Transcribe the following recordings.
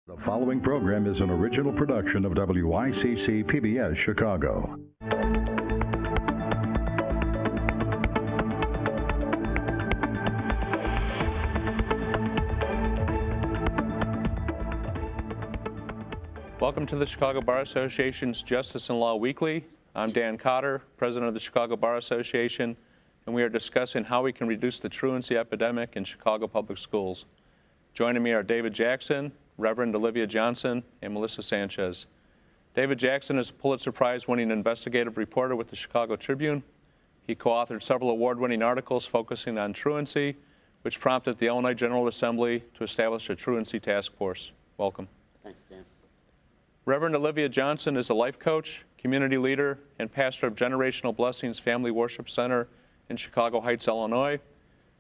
The following program is an original production of WICC PBS Chicago. Welcome to the Chicago Bar Association's Justice and Law Weekly. I'm Dan Cotter, president of the Chicago Bar Association, and we are discussing how we can reduce the truancy epidemic in Chicago public schools. Joining me are David Jackson, Reverend Olivia Johnson, and Melissa Sanchez. David Jackson is a Pulitzer Prize-winning investigative reporter with the Chicago Tribune. He co-authored several award-winning articles focusing on truancy, which prompted the Illinois General Assembly to establish a truancy task force. Welcome. Thanks, Dan. Reverend Olivia Johnson is a life coach, community leader, and pastor of Generational Blessings Family Worship Center in Chicago Heights, Illinois.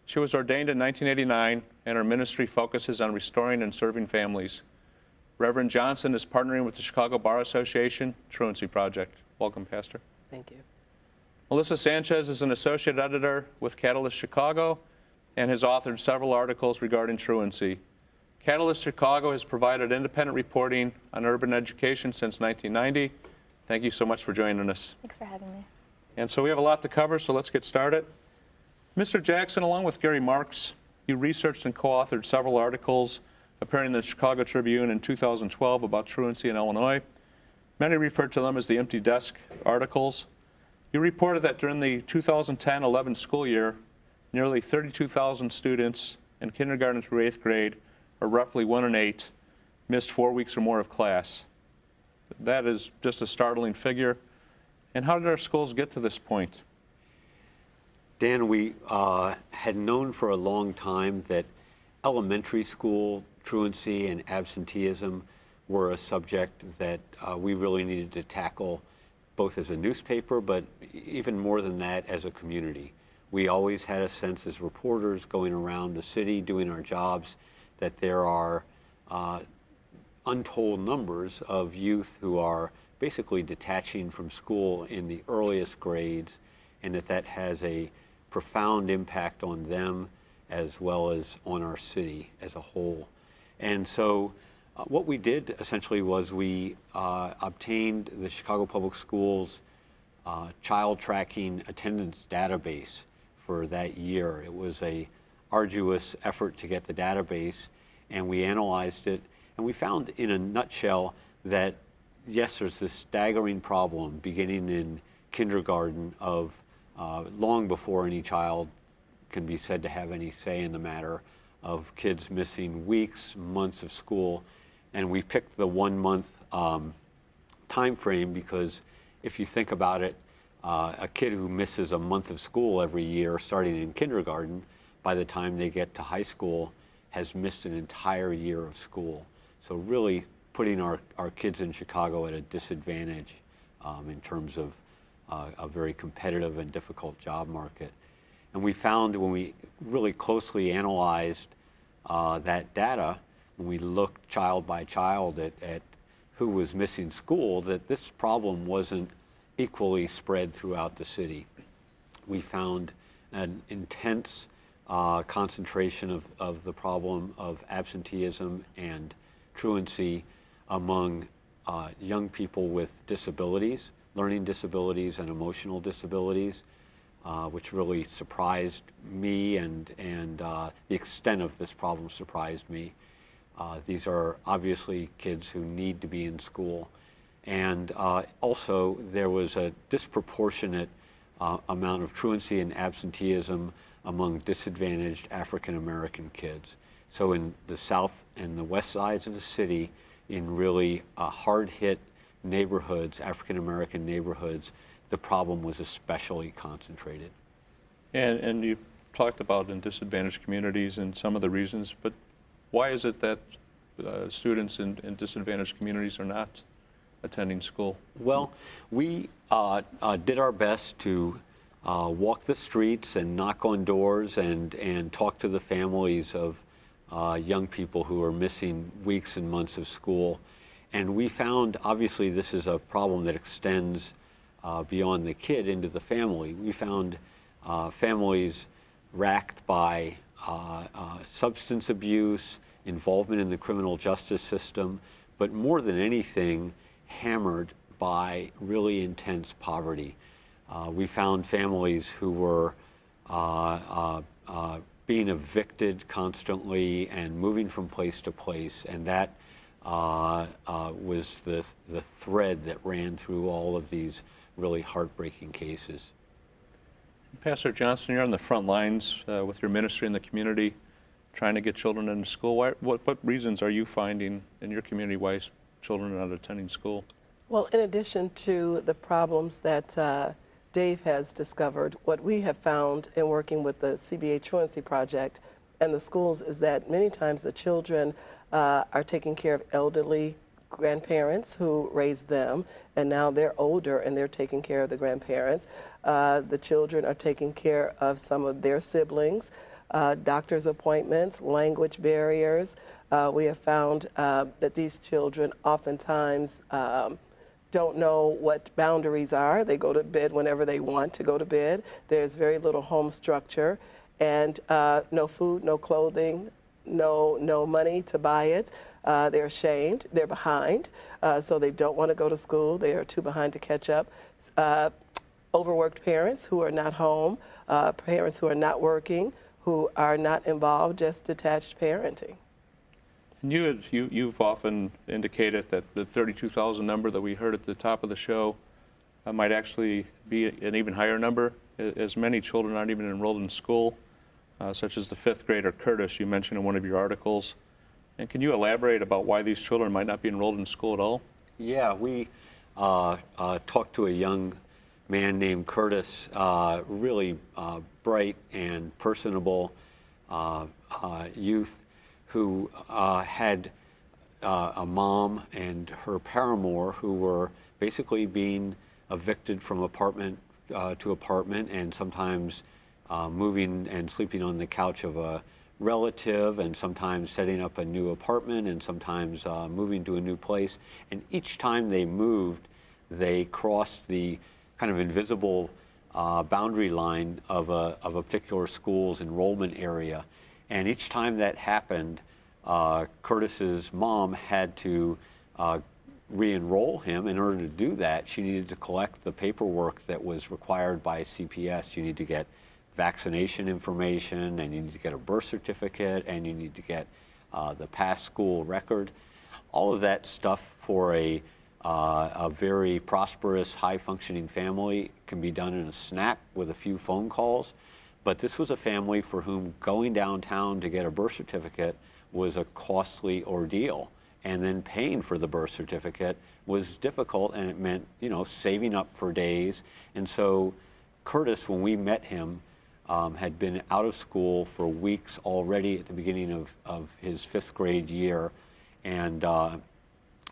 She was ordained in 1989, and her ministry focuses on restoring and serving families. Reverend Johnson is partnering with the Chicago Bar Association Truancy Project. Welcome, Pastor. Thank you. Melissa Sanchez is an associate editor with Catalyst Chicago and has authored several articles regarding truancy. Catalyst Chicago has provided independent reporting on urban education since 1990. Thank you so much for joining us. Thanks for having me. And so we have a lot to cover, so let's get started. Mr. Jackson, along with Gary Marks, you researched and co-authored several articles appearing in the Chicago Tribune in 2012 about truancy in Illinois. Many refer to them as the empty desk articles. You reported that during the 2010-11 school year, nearly 32,000 students in kindergarten through 8th grade, or roughly 1 in 8, missed 4 weeks or more of class. That is just a startling figure. And how did our schools get to this point? Dan, we had known for a long time that elementary school truancy and absenteeism were a subject that we really needed to tackle, both as a newspaper, but even more than that, as a community. We always had a sense as reporters going around the city doing our jobs that there are untold numbers of youth who are basically detaching from school in the earliest grades, and that has a profound impact on them as well as on our city as a whole. And so what we did essentially was we obtained the Chicago Public Schools child tracking attendance database for that year. It was a arduous effort to get the database, and we analyzed it, and we found in a nutshell that yes, there's this staggering problem beginning in kindergarten of long before any child can be said to have any say in the matter, of kids missing weeks, months of school. And we picked the 1 month time frame because if you think about it, a kid who misses a month of school every year starting in kindergarten, by the time they get to high school, has missed an entire year of school. So really putting our kids in Chicago at a disadvantage in terms of a very competitive and difficult job market. And we found when we really closely analyzed that data, when we looked child by child at who was missing school, that this problem wasn't equally spread throughout the city. We found an intense concentration of the problem of absenteeism and truancy among young people with disabilities, learning disabilities and emotional disabilities, which really surprised me, and the extent of this problem surprised me. These are obviously kids who need to be in school. And also there was a disproportionate amount of truancy and absenteeism among disadvantaged African American kids. So in the south and the west sides of the city, in really hard-hit neighborhoods, African American neighborhoods, the problem was especially concentrated. And you talked about in disadvantaged communities and some of the reasons, but why is it that students in disadvantaged communities are not attending school? Well, we did our best to walk the streets and knock on doors and talk to the families of young people who are missing weeks and months of school. And we found, obviously, this is a problem that extends beyond the kid into the family. We found families racked by substance abuse, involvement in the criminal justice system, but more than anything, hammered by really intense poverty. We found families who were being evicted constantly and moving from place to place, and that was the thread that ran through all of these really heartbreaking cases. Pastor Johnson, you're on the front lines with your ministry in the community, trying to get children into school. What reasons are you finding in your community why children are not attending school? Well, in addition to the problems that Dave has discovered, what we have found in working with the CBA Truancy Project and the schools is that many times the children are taking care of elderly grandparents who raised them, and now they're older and they're taking care of the grandparents. The children are taking care of some of their siblings, doctor's appointments, language barriers. We have found that these children oftentimes don't know what boundaries are. They go to bed whenever they want to go to bed. There's very little home structure, and no food, no clothing, no money to buy it. They're ashamed, they're behind, so they don't want to go to school. They are too behind to catch up. Overworked parents who are not home, parents who are not working, who are not involved, just detached parenting. And you've often indicated that the 32,000 number that we heard at the top of the show might actually be an even higher number, as many children aren't even enrolled in school, such as the fifth grader Curtis you mentioned in one of your articles. And can you elaborate about why these children might not be enrolled in school at all? Yeah, we talked to a young man named Curtis, really bright and personable youth who had a mom and her paramour who were basically being evicted from apartment to apartment, and sometimes moving and sleeping on the couch of a relative, and sometimes setting up a new apartment, and sometimes moving to a new place. And each time they moved, they crossed the kind of invisible boundary line of a particular school's enrollment area. And each time that happened, Curtis's mom had to re-enroll him. In order to do that, she needed to collect the paperwork that was required by CPS. You need to get vaccination information, and you need to get a birth certificate, and you need to get the past school record. All of that stuff for a very prosperous, high-functioning family can be done in a snap with a few phone calls. But this was a family for whom going downtown to get a birth certificate was a costly ordeal. And then paying for the birth certificate was difficult, and it meant, saving up for days. And so Curtis, when we met him, had been out of school for weeks already at the beginning of his fifth grade year. And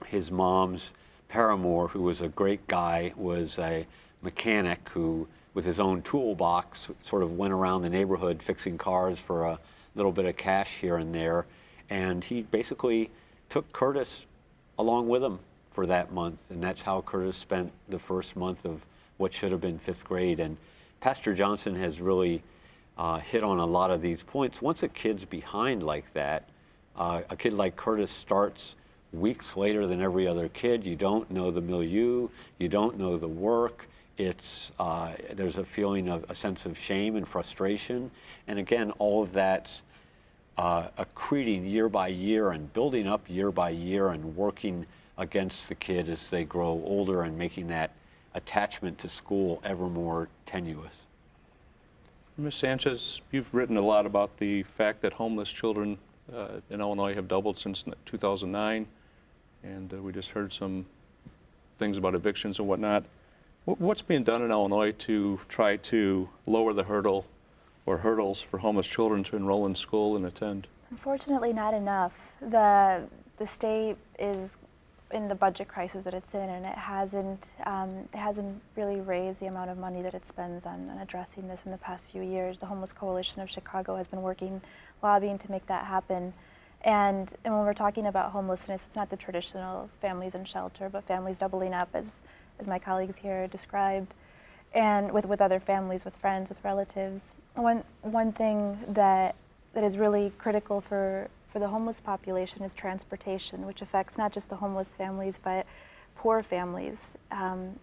his mom's paramour, who was a great guy, was a mechanic who, with his own toolbox, sort of went around the neighborhood fixing cars for a little bit of cash here and there. And he basically took Curtis along with him for that month. And that's how Curtis spent the first month of what should have been fifth grade. And Pastor Johnson has really hit on a lot of these points. Once a kid's behind like that, a kid like Curtis starts weeks later than every other kid. You don't know the milieu, you don't know the work. There's a feeling of a sense of shame and frustration. And again, all of that's accreting year by year and building up year by year and working against the kid as they grow older and making that attachment to school ever more tenuous. Ms. Sanchez, you've written a lot about the fact that homeless children in Illinois have doubled since 2009, and we just heard some things about evictions and whatnot. What's being done in Illinois to try to lower the hurdles for homeless children to enroll in school and attend? Unfortunately, not enough. The state is in the budget crisis that it's in, and it hasn't really raised the amount of money that it spends on addressing this in the past few years. The Homeless Coalition of Chicago has been lobbying to make that happen. And when we're talking about homelessness, it's not the traditional families in shelter, but families doubling up, as my colleagues here described, and with other families, with friends, with relatives. One thing that is really critical for for the homeless population is transportation, which affects not just the homeless families, but poor families.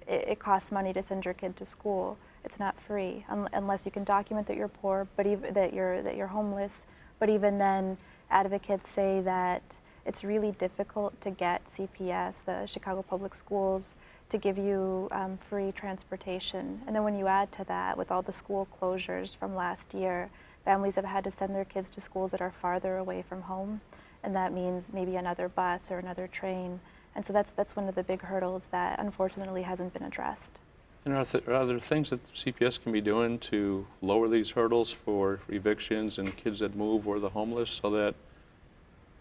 It costs money to send your kid to school. It's not free unless you can document that you're poor, but even that you're homeless. But even then, advocates say that it's really difficult to get CPS, the Chicago Public Schools, to give you free transportation. And then when you add to that, with all the school closures from last year, families have had to send their kids to schools that are farther away from home, and that means maybe another bus or another train. And so that's one of the big hurdles that unfortunately hasn't been addressed. And are there things that CPS can be doing to lower these hurdles for evictions and kids that move or the homeless so that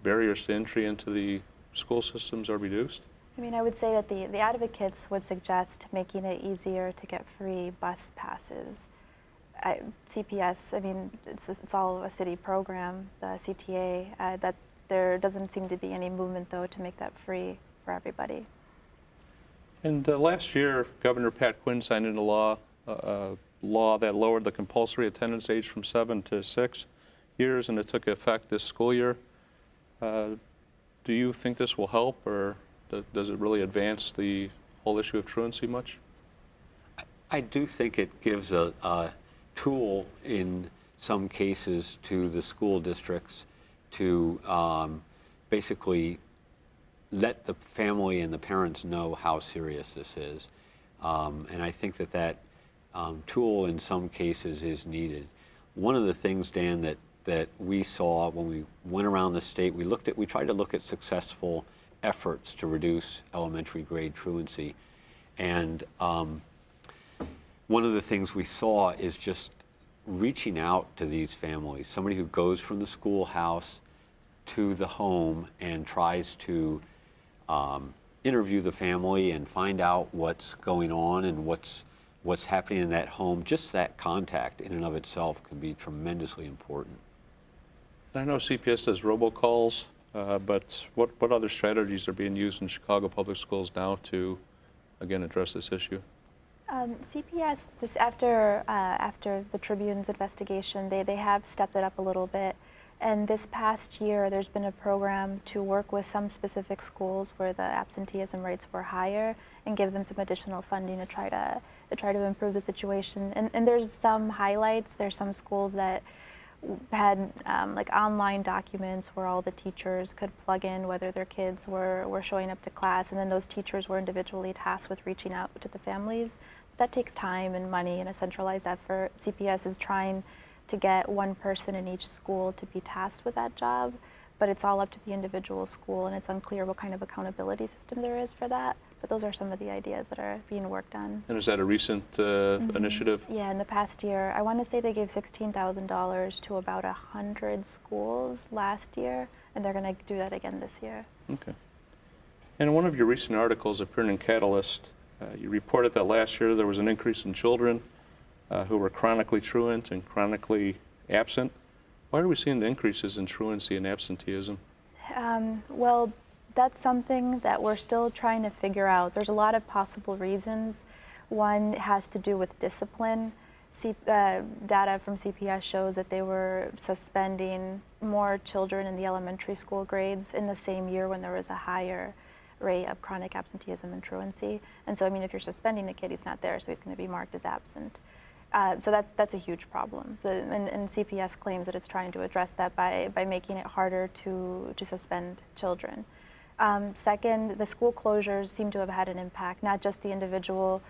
barriers to entry into the school systems are reduced? I mean, I would say that the advocates would suggest making it easier to get free bus passes. CPS, I mean, it's all a city program, the CTA, that there doesn't seem to be any movement, though, to make that free for everybody. And last year, Governor Pat Quinn signed into law a law that lowered the compulsory attendance age from 7 to 6 years, and it took effect this school year. Do you think this will help, or does it really advance the whole issue of truancy much? I do think it gives a tool in some cases to the school districts to basically let the family and the parents know how serious this is. And I think that tool in some cases is needed. One of the things, Dan, that we saw when we went around the state, we tried to look at successful efforts to reduce elementary grade truancy. And one of the things we saw is just reaching out to these families, somebody who goes from the schoolhouse to the home and tries to interview the family and find out what's going on and what's happening in that home. Just that contact in and of itself can be tremendously important. I know CPS does robocalls, but what other strategies are being used in Chicago Public Schools now to, again, address this issue? CPS, after the Tribune's investigation, they have stepped it up a little bit. And this past year, there's been a program to work with some specific schools where the absenteeism rates were higher and give them some additional funding to try to improve the situation. And there's some highlights. There's some schools that had like online documents where all the teachers could plug in whether their kids were showing up to class, and then those teachers were individually tasked with reaching out to the families. That takes time and money and a centralized effort. CPS is trying to get one person in each school to be tasked with that job, but it's all up to the individual school, and it's unclear what kind of accountability system there is for that. But those are some of the ideas that are being worked on. And is that a recent initiative? Yeah, in the past year, I want to say they gave $16,000 to about 100 schools last year, and they're going to do that again this year. Okay. And in one of your recent articles appearing in Catalyst, you reported that last year there was an increase in children who were chronically truant and chronically absent. Why are we seeing the increases in truancy and absenteeism? Well, that's something that we're still trying to figure out. There's a lot of possible reasons. One has to do with discipline. Data from CPS shows that they were suspending more children in the elementary school grades in the same year when there was a higher rate of chronic absenteeism and truancy. And so, I mean, if you're suspending a kid, he's not there, so he's going to be marked as absent. So that's a huge problem. And CPS claims that it's trying to address that by making it harder to suspend children. Second, the school closures seem to have had an impact, not just the individual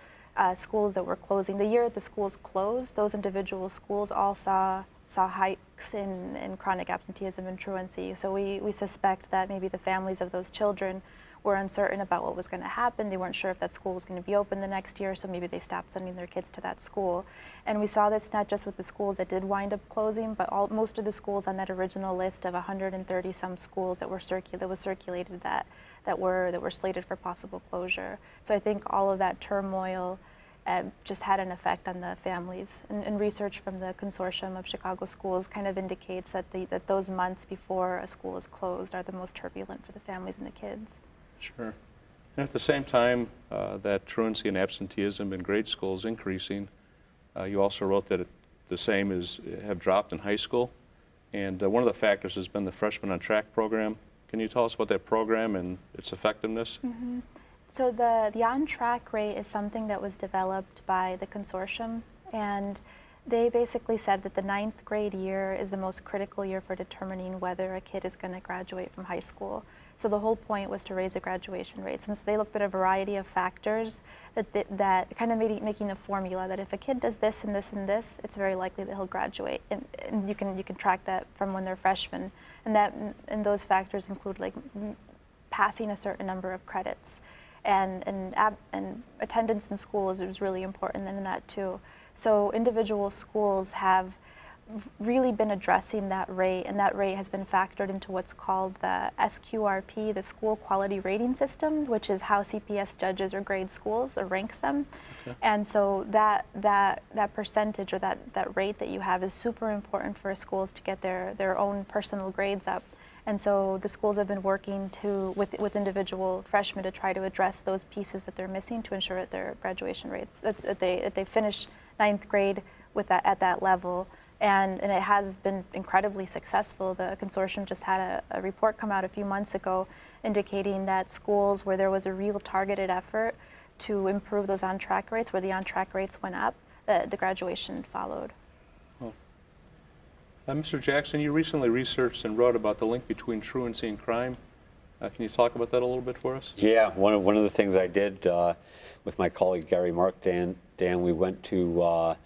schools that were closing. The year that the schools closed, those individual schools all saw hikes in chronic absenteeism and truancy. So we suspect that maybe the families of those children were uncertain about what was going to happen. They weren't sure if that school was going to be open the next year, so maybe they stopped sending their kids to that school. And we saw this not just with the schools that did wind up closing, but most of the schools on that original list of 130 some schools that was circulated that were slated for possible closure. So I think all of that turmoil just had an effect on the families. And research from the consortium of Chicago schools kind of indicates that those months before a school is closed are the most turbulent for the families and the kids. Sure. And at the same time that truancy and absenteeism in grade school is increasing, you also wrote that the same have dropped in high school. And one of the factors has been the Freshman on Track program. Can you tell us about that program and its effectiveness? So the on-track rate is something that was developed by the consortium, and they basically said that the 9th grade year is the most critical year for determining whether a kid is going to graduate from high school. So the whole point was to raise the graduation rates. And so they looked at a variety of factors that kind of making a formula that if a kid does this and this and this, it's very likely that he'll graduate. And you can track that from when they're freshmen. And those factors include like passing a certain number of credits. And attendance in school is really important in that too. So individual schools have really been addressing that rate, and that rate has been factored into what's called the SQRP, the School Quality Rating System, which is how CPS judges or grade schools or ranks them. Okay. And so that percentage or that rate that you have is super important for schools to get their own personal grades up. And so the schools have been working with individual freshmen to try to address those pieces that they're missing to ensure that their graduation rates, that they finish 9th grade at that level. And it has been incredibly successful. The consortium just had a report come out a few months ago indicating that schools where there was a real targeted effort to improve those on-track rates, where the on-track rates went up, the graduation followed. Mr. Jackson, you recently researched and wrote about the link between truancy and crime. Can you talk about that a little bit for us? Yeah, one of the things I did with my colleague Gary Mark, Dan, we went to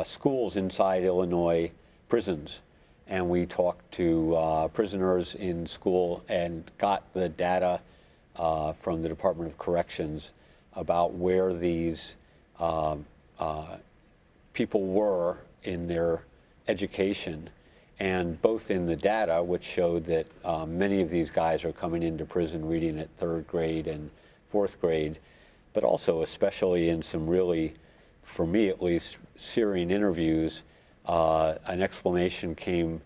schools inside Illinois prisons, and we talked to prisoners in school and got the data from the Department of Corrections about where these people were in their education, and both in the data, which showed that many of these guys are coming into prison reading at 3rd grade and 4th grade, but also especially in some really, for me at least, searing interviews, an explanation came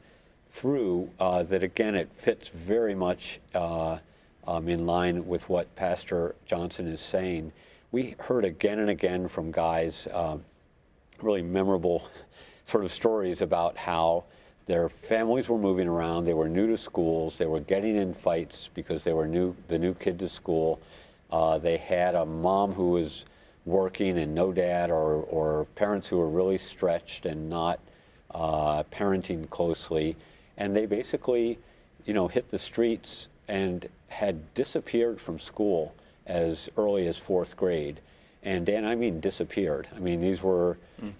through that again, it fits very much in line with what Pastor Johnson is saying. We heard again and again from guys really memorable sort of stories about how their families were moving around, they were new to schools, they were getting in fights because they were the new kid to school. They had a mom who was working and no dad, or parents who were really stretched and not parenting closely. And they basically, hit the streets and had disappeared from school as early as 4th grade. And Dan, I mean disappeared. I mean, these were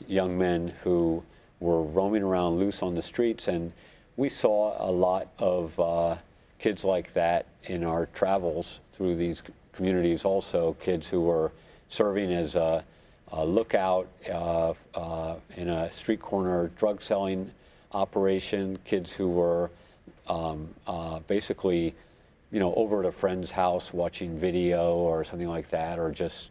young men who were roaming around loose on the streets, and we saw a lot of kids like that in our travels through these communities also, kids who were serving as a lookout in a street corner drug selling operation, kids who were basically, over at a friend's house watching video or something like that, or just,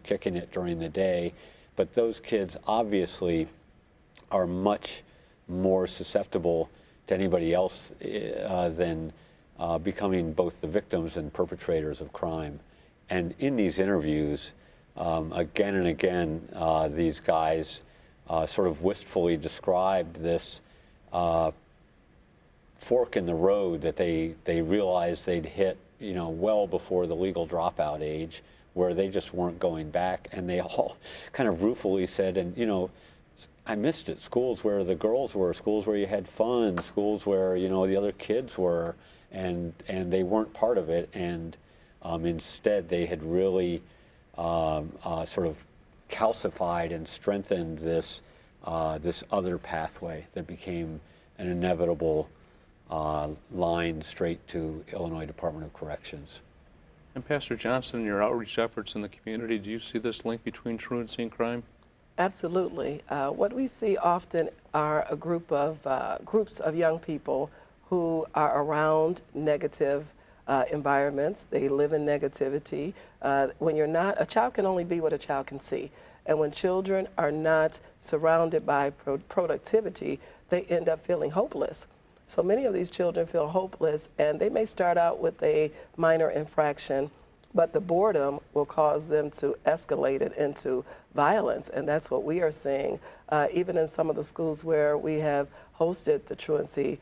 kicking it during the day. But those kids obviously are much more susceptible to anybody else than becoming both the victims and perpetrators of crime. And in these interviews, again and again, these guys sort of wistfully described this fork in the road that they realized they'd hit, well before the legal dropout age, where they just weren't going back. And they all kind of ruefully said, and I missed it. Schools where the girls were, schools where you had fun, schools where, the other kids were, and they weren't part of it. And instead, they had really sort of calcified and strengthened this other pathway that became an inevitable line straight to Illinois Department of Corrections. And Pastor Johnson, in your outreach efforts in the community, do you see this link between truancy and crime? Absolutely. What we see often are a groups of young people who are around negative environments. They live in negativity. When a child can only be what a child can see. And when children are not surrounded by productivity, they end up feeling hopeless. So many of these children feel hopeless, and they may start out with a minor infraction, but the boredom will cause them to escalate it into violence, and that's what we are seeing even in some of the schools where we have hosted the truancy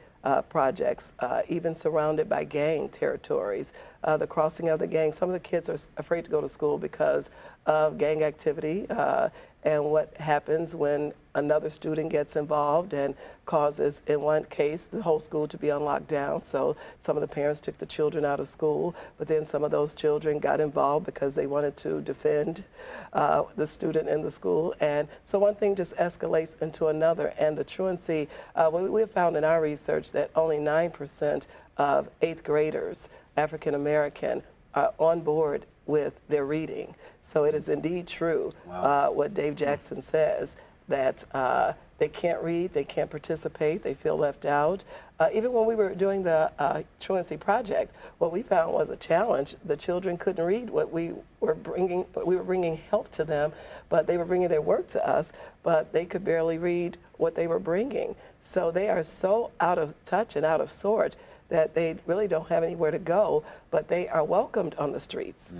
projects, even surrounded by gang territories. The crossing of the gang, some of the kids are afraid to go to school because of gang activity and what happens when another student gets involved and causes, in one case, the whole school to be on lockdown. So some of the parents took the children out of school, but then some of those children got involved because they wanted to defend the student in the school. And so one thing just escalates into another. And the truancy, we have found in our research that only 9% of 8th graders, African American, are on board with their reading. So it is indeed true what Dave Jackson says, that they can't read, they can't participate, they feel left out. Even when we were doing the truancy project, what we found was a challenge. The children couldn't read what we were bringing. We were bringing help to them, but they were bringing their work to us, but they could barely read what they were bringing. So they are so out of touch and out of sort that they really don't have anywhere to go, but they are welcomed on the streets.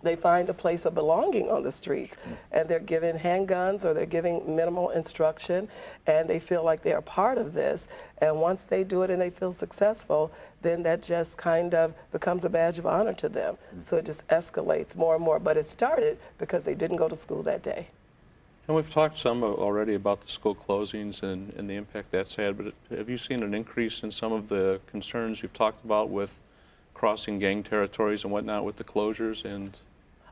They find a place of belonging on the streets, and they're given handguns or they're giving minimal instruction, and they feel like they are part of this. And once they do it and they feel successful, then that just kind of becomes a badge of honor to them. So it just escalates more and more. But it started because they didn't go to school that day. And we've talked some already about the school closings and the impact that's had, but have you seen an increase in some of the concerns you've talked about with crossing gang territories and whatnot with the closures? And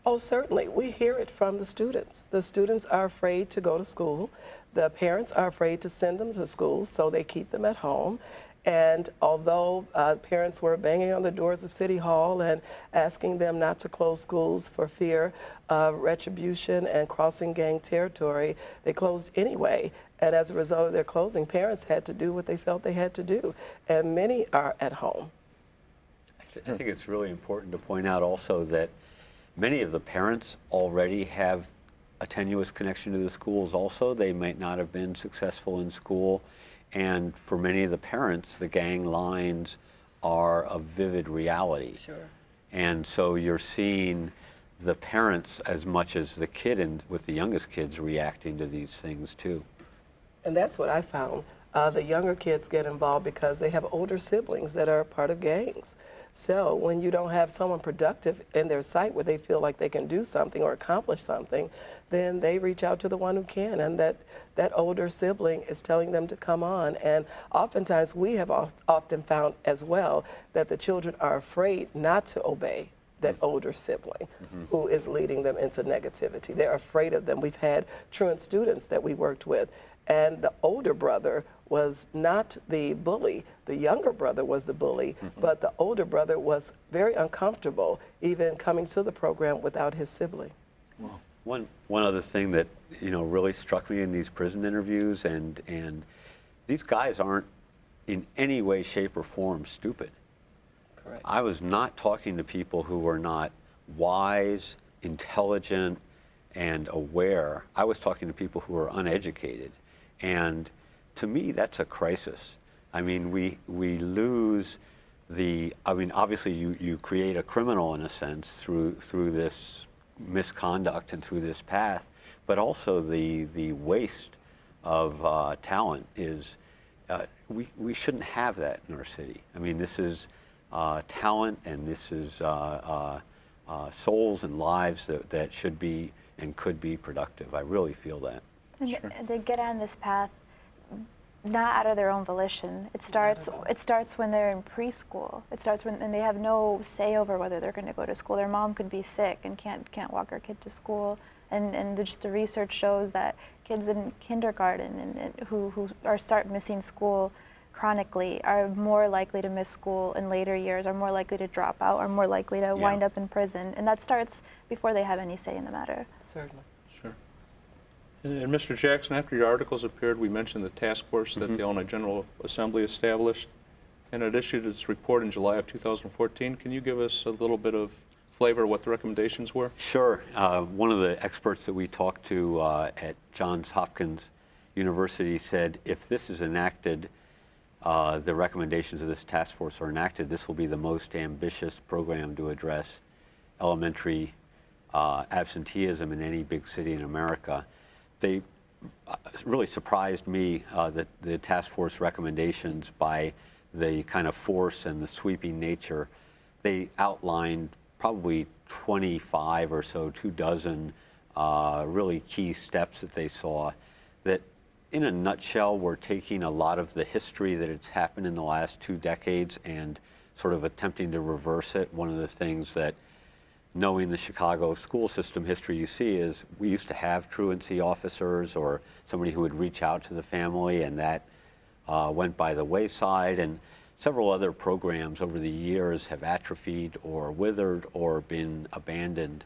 Oh, certainly. We hear it from the students. The students are afraid to go to school. The parents are afraid to send them to school, so they keep them at home. And although parents were banging on the doors of City Hall and asking them not to close schools for fear of retribution and crossing gang territory, they closed anyway. And as a result of their closing, parents had to do what they felt they had to do. And many are at home. I think it's really important to point out also that many of the parents already have a tenuous connection to the schools also. They might not have been successful in school. And for many of the parents, the gang lines are a vivid reality. Sure. And so you're seeing the parents as much as the kid, and with the youngest kids, reacting to these things too. And that's what I found. The younger kids get involved because they have older siblings that are part of gangs. So when you don't have someone productive in their sight where they feel like they can do something or accomplish something, then they reach out to the one who can, and that older sibling is telling them to come on. And oftentimes we have often found as well that the children are afraid not to obey that older sibling who is leading them into negativity. They're afraid of them. We've had truant students that we worked with, and the older brother was not the bully. The younger brother was the bully, but the older brother was very uncomfortable even coming to the program without his sibling. One other thing that really struck me in these prison interviews, and these guys aren't in any way, shape, or form stupid. Correct. I was not talking to people who were not wise, intelligent, and aware. I was talking to people who were uneducated. And to me, that's a crisis. I mean, we lose obviously you create a criminal in a sense through this misconduct and through this path, but also the waste of talent is, we shouldn't have that in our city. I mean, this is talent, and this is souls and lives that should be and could be productive. I really feel that. And they get on this path not out of their own volition. It starts when they're in preschool. It starts when, and they have no say over whether they're going to go to school. Their mom could be sick and can't walk her kid to school. And just the research shows that kids in kindergarten and who start missing school chronically are more likely to miss school in later years, are more likely to drop out, are more likely to wind up in prison. And that starts before they have any say in the matter. Certainly. sure. And Mr. Jackson, after your articles appeared, we mentioned the task force that the Illinois General Assembly established, and it issued its report in July of 2014. Can you give us a little bit of flavor of what the recommendations were? Sure. One of the experts that we talked to at Johns Hopkins University said, if this is enacted, the recommendations of this task force are enacted, this will be the most ambitious program to address elementary absenteeism in any big city in America. They really surprised me that the task force recommendations, by the kind of force and the sweeping nature, they outlined probably 25 or so, 24 really key steps that they saw that, in a nutshell, were taking a lot of the history that has happened in the last 2 decades and sort of attempting to reverse it. One of the things that, knowing the Chicago school system history, you see is we used to have truancy officers or somebody who would reach out to the family, and that went by the wayside. And several other programs over the years have atrophied or withered or been abandoned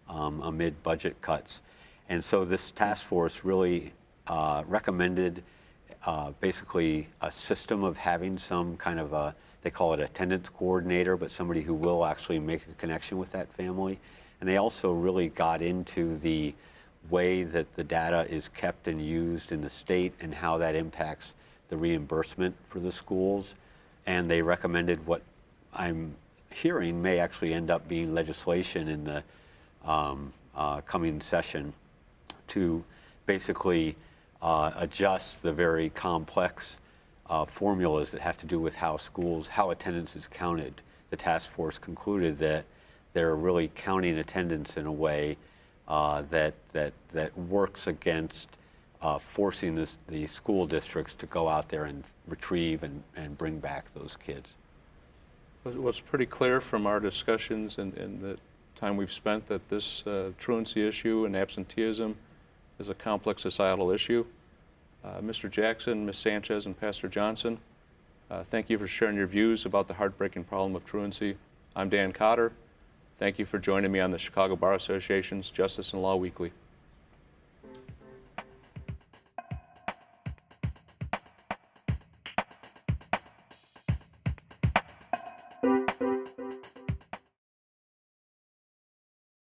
amid budget cuts. And so this task force really recommended basically a system of having some kind of a, they call it attendance coordinator, but somebody who will actually make a connection with that family. And they also really got into the way that the data is kept and used in the state and how that impacts the reimbursement for the schools. And they recommended what I'm hearing may actually end up being legislation in the coming session to basically adjust the very complex formulas that have to do with how schools, how attendance is counted. The task force concluded that they're really counting attendance in a way that works against forcing the school districts to go out there and retrieve and bring back those kids. What's pretty clear from our discussions and the time we've spent that this truancy issue and absenteeism is a complex societal issue. Mr. Jackson, Ms. Sanchez, and Pastor Johnson, thank you for sharing your views about the heartbreaking problem of truancy. I'm Dan Cotter. Thank you for joining me on the Chicago Bar Association's Justice and Law Weekly.